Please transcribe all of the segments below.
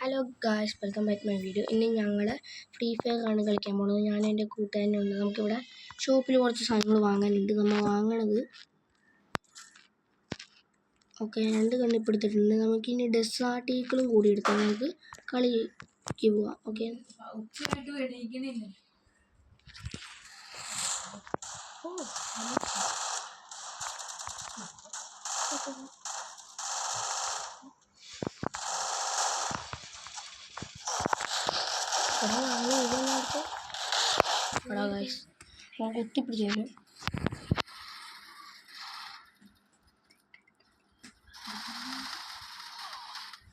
Hello guys, welcome back my video. ഇനി ഞങ്ങൾ free fire ആണ് കളിക്കാൻ പോകുന്നത്. ഞാൻ എൻ്റെ കൂട്ടുകാരനുണ്ട്. നമുക്കിവിടെ ഷോപ്പിൽ കുറച്ച് സാധനങ്ങൾ വാങ്ങാനുണ്ട്. നമ്മൾ വാങ്ങണത് ഓക്കെ 2 കണ്ണിപ്പ് എടുത്തിട്ടുണ്ട്. നമുക്കിനി ഡെസാർട്ടീക്കളും കൂടി എടുത്താൽ നമുക്ക് കളിക്ക് പോവാം. ഓക്കെ ഗൈസ്, ഞാൻ കുത്തിപ്പിടിച്ചു.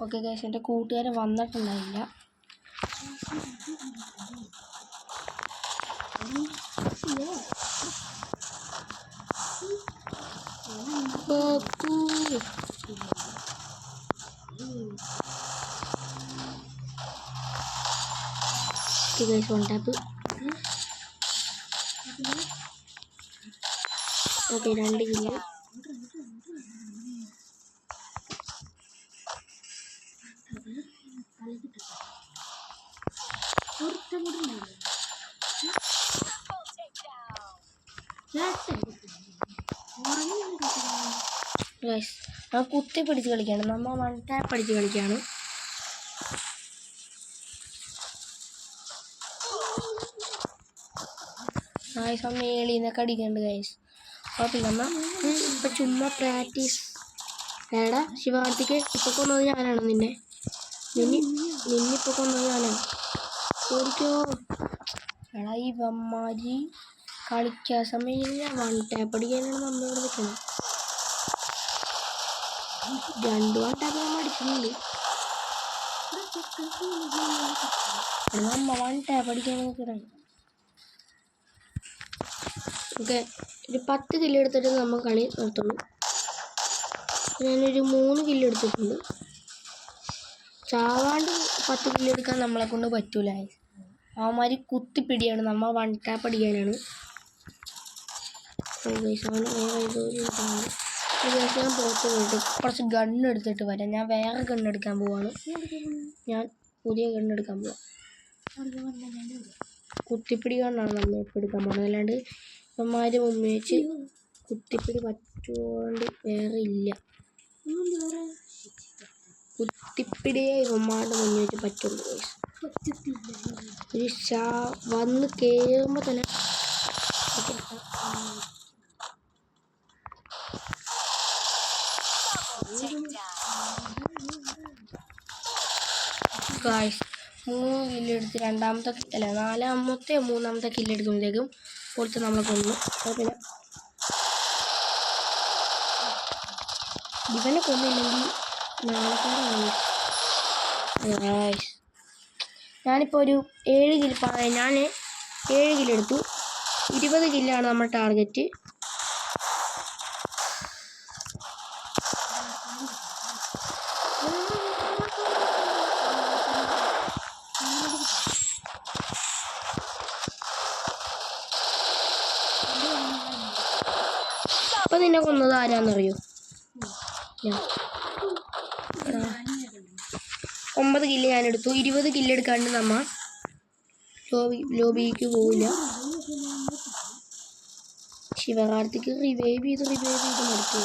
ഓക്കെ ഗൈസ്, എൻ്റെ കൂട്ടുകാരൻ വന്നിട്ടുണ്ടായില്ല. Guys, one tap. Okay 2 kilo. Guys, നമ്മൾ കുത്തി പിടിച്ച് കളിക്കുകയാണ്. നമ്മൾ 1 ടാപ്പ് അടിച്ച് കളിക്കുകയാണ്. ഗൈസ്, നമ്മൾ ഏളിന്നൊക്കെ അടിക്കുന്നുണ്ട് ഗൈസ്. അപ്പോൾ നമ്മൾ ഇപ്പം ചുമ്മാ പ്രാക്ടീസ്. എടാ ശിവാർത്തിക്ക് ഇപ്പോൾ കൊന്നത് ഞാനാണ്. നിന്നിപ്പോൾ കൊന്നത് ഞാനാണ്. ഓടിക്കോ എടാ. ഈ വമ്മാരി കളിക്കാൻ സമയം 1 ടാപ്പ് അടിക്കാനാണ് നമ്മളിവിടെ നിൽക്കുന്നത്. 2 1 ടാപ്പ് നമ്മൾ അടിക്കുന്നുണ്ട്. നമ്മ 1 ടാപ്പ് അടിക്കാൻ നിൽക്കുന്നത്. ഓക്കെ, ഒരു 10 കിലോ എടുത്തിട്ട് നമ്മൾ കളി നിർത്തുള്ളൂ. ഞാനൊരു 3 കിലോ എടുത്തിട്ടുണ്ട്. ചാവാണ്ട് 10 കിലോ എടുക്കാൻ നമ്മളെ കൊണ്ട് പറ്റൂല. അവന്മാര് കുത്തിപ്പിടിയാണ്. നമ്മൾ 1 ടാപ്പ് അടിക്കാനാണ്. ഞാൻ പുറത്ത് പോയിട്ട് കുറച്ച് ഗണ്ണെടുത്തിട്ട് വരാം. ഞാൻ വേറെ ഗണ്ണെടുക്കാൻ പോവാണ്. ഞാൻ പുതിയ ഗണ്ണെടുക്കാൻ പോവാം. കുത്തിപ്പിടി ഗണ്ണാണ് നമ്മൾ ഇപ്പോൾ എടുക്കാൻ പോകുന്നത്. അല്ലാണ്ട് ഇവന്മാര് മുമ്പിൽ വെച്ച് കുത്തിപ്പിടി പറ്റുകൊണ്ട് വേറെ ഇല്ല. കുത്തിപ്പിടിയെ ഇവന്മാരുടെ മുന്നിൽ വെച്ച് പറ്റുള്ളൂ. ഒരു വന്ന് കയറുമ്പോൾ തന്നെ ഗായ്സ് 3 കില്ല് എടുത്ത് 4ാമത്തെ 3ാമത്തെ കില്ല് എടുക്കുമ്പോഴത്തേക്കും പുറത്ത് നമ്മളെ കൊന്നു. പിന്നെ ഇവനെ കൊന്നില്ലെങ്കിൽ ഞാനിപ്പോൾ ഒരു 7 കില്ല് ഞാൻ 7 കില്ല് എടുത്തു. 20 കില്ലാണ് നമ്മുടെ ടാർഗറ്റ്. അപ്പം നിന്നെ കൊന്നത് ആരാന്നറിയോ? 9 കില്ല് ഞാനെടുത്തു. 20 കില്ല് എടുക്കാണ്ട് നമ്മൾ ലോബിക്ക് പോവില്ല. ശിവകാർത്തിക്ക് റിവൈവ് ചെയ്ത് മടുത്തു.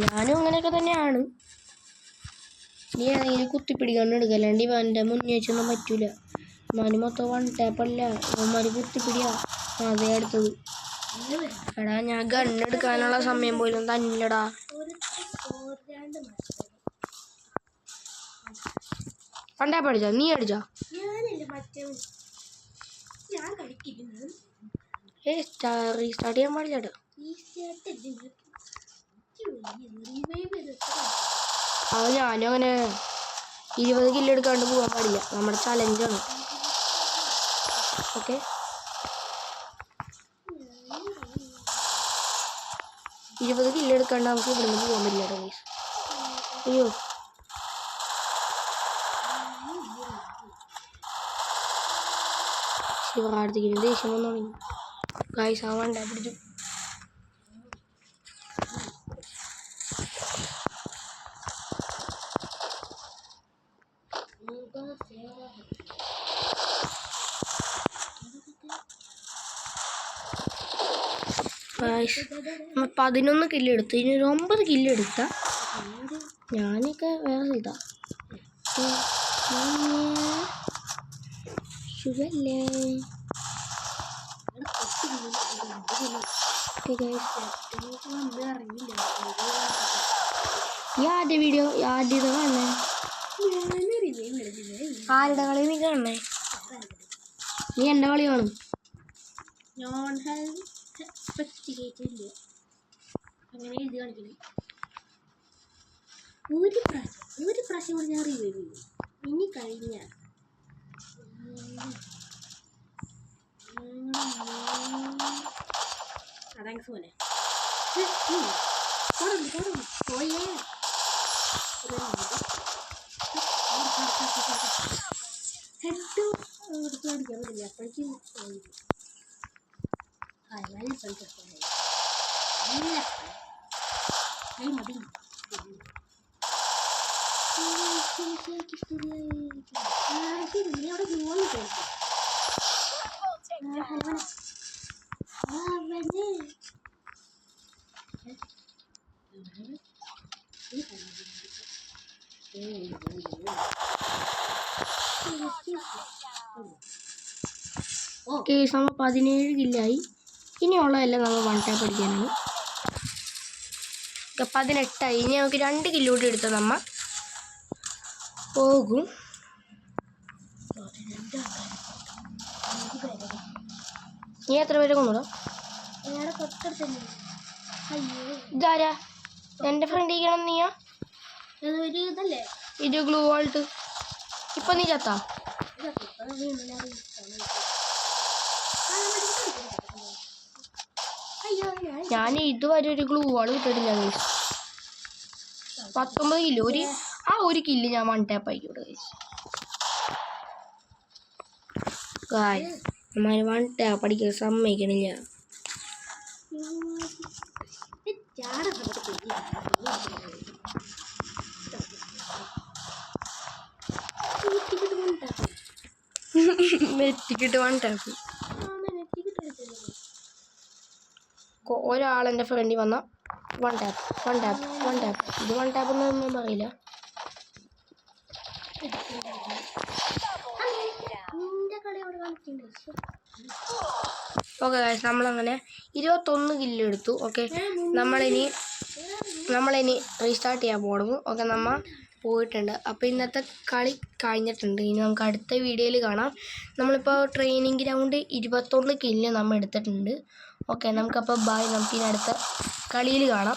ഞാനും അങ്ങനെയൊക്കെ തന്നെയാണ്. നീ ആണെങ്കിൽ കുത്തിപ്പിടിക്കാണ്ട് എടുക്കുക. അല്ലാണ്ട് ഇവൻ്റെ മുന്നേ വെച്ചൊന്നും പറ്റൂല. ഇവന് മൊത്തം 1 ടാപ്പല്ല, ഇവന്മാര് കുത്തിപ്പിടിയാ. അതേ അടുത്തത്. എടാ, ഞാൻ ഗണ്ണെടുക്കാനുള്ള സമയം പോലും തന്നില്ലടാ. പണ്ടാ പഠിച്ചാ നീ അടിച്ചാ? റീസ്റ്റാർട്ട് ചെയ്യാൻ പാടില്ല. അത് ഞാനും അങ്ങനെ 20 കില്ല് എടുക്കാണ്ട് പോകാൻ പാടില്ല. നമ്മുടെ ചലഞ്ചാണ്. ഓക്കെ, 20 കില്ല് എടുക്കാണ്ട് നമുക്ക് ഇവിടുന്ന് പോകാൻ പറ്റില്ല ഗൈസ്. അയ്യോ, ശിവകാർത്തികിന് ദേഷ്യം വന്നു തുടങ്ങി ഗൈസ്. ആ 1 ടാപ്പ് പിടിച്ചു. ഗായ്സ് 11 കില്ലെടുത്തു. ഇനി ഒരു 9 കില്ലെടുത്ത ഞാനൊക്കെ വേറെ സ്ഥലത്താ. സുഖല്ലേ? ആദ്യ വീഡിയോ ആദ്യത്തെ കാണണേ? ആരുടെ കളി നീ കാണണേ? നീ എൻ്റെ കളി കാണും. അങ്ങനെ എഴുതി കാണിക്കണം. ഒരു പ്രാവശ്യം കൂടി ഞാൻ റിവ്യൂ ചെയ്തു. ഇനി കഴിഞ്ഞ താങ്ക്സ് പോലെ പോയേ ഹെഡ് എടുത്ത് അടിക്കാൻ പറ്റില്ല. അപ്പോഴേക്കും മതി. അവിടെ ജോലി കേസ് നമ്മൾ 17 കില്ലായി. ഇനിയുള്ളതെല്ലാം നമ്മൾ 1 ടാപ്പ് അടിക്കാനാണ്. 18ആയി. ഇനി നമുക്ക് 2 കില്ലൂടെ എടുത്താൽ നമ്മൾ പോകും. നീ എത്ര പേരെ കൊണ്ടുവിടാ? ഇതാരാ? എൻ്റെ ഫ്രണ്ട് ഇരിക്കണം. നീയാ? ഇതല്ലേ ഇത് ഗ്ലൂ വാൾട്ട്. ഇപ്പൊ നീ ചത്താ? ഞാൻ ഇതുവരെ ഒരു ഗ്ലൂ വാൾ കിട്ടിയിട്ടില്ല. 19 കിലോ. ഒരു കില്ല് ഞാൻ 1 ടാപ്പ് ആയിക്കോട്ടെ. അമ്മാര് 1 ടാപ്പ് അടിക്കാൻ സമ്മതിക്കണില്ല. നെറ്റിക്കിട്ട് 1 ടാപ്പ്. ഒരാളെൻ്റെ ഫ്രണ്ടിൽ വന്ന 1 ടാപ്പ് 1 ടാപ്പ് 1 ടാപ്പ്. ഇത് 1 ടാപ്പ് എന്നൊന്നും പറയില്ല. ഓക്കെ ഗൈസ്, നമ്മളങ്ങനെ 21 കില്ല് എടുത്തു. ഓക്കെ, നമ്മളിനി റീസ്റ്റാർട്ട് ചെയ്യാൻ പോകുന്നു. ഓക്കെ, നമ്മൾ പോയിട്ടുണ്ട്. അപ്പോൾ ഇന്നത്തെ കളി കഴിഞ്ഞിട്ടുണ്ട്. ഇനി നമുക്ക് അടുത്ത വീഡിയോയിൽ കാണാം. നമ്മളിപ്പോൾ ട്രെയിനിങ് ഗ്രൗണ്ട് 21 കില്ല് നമ്മൾ എടുത്തിട്ടുണ്ട്. ഓക്കെ, നമുക്കപ്പോൾ ബൈ. നമുക്കിനി അടുത്ത കളിയിൽ കാണാം.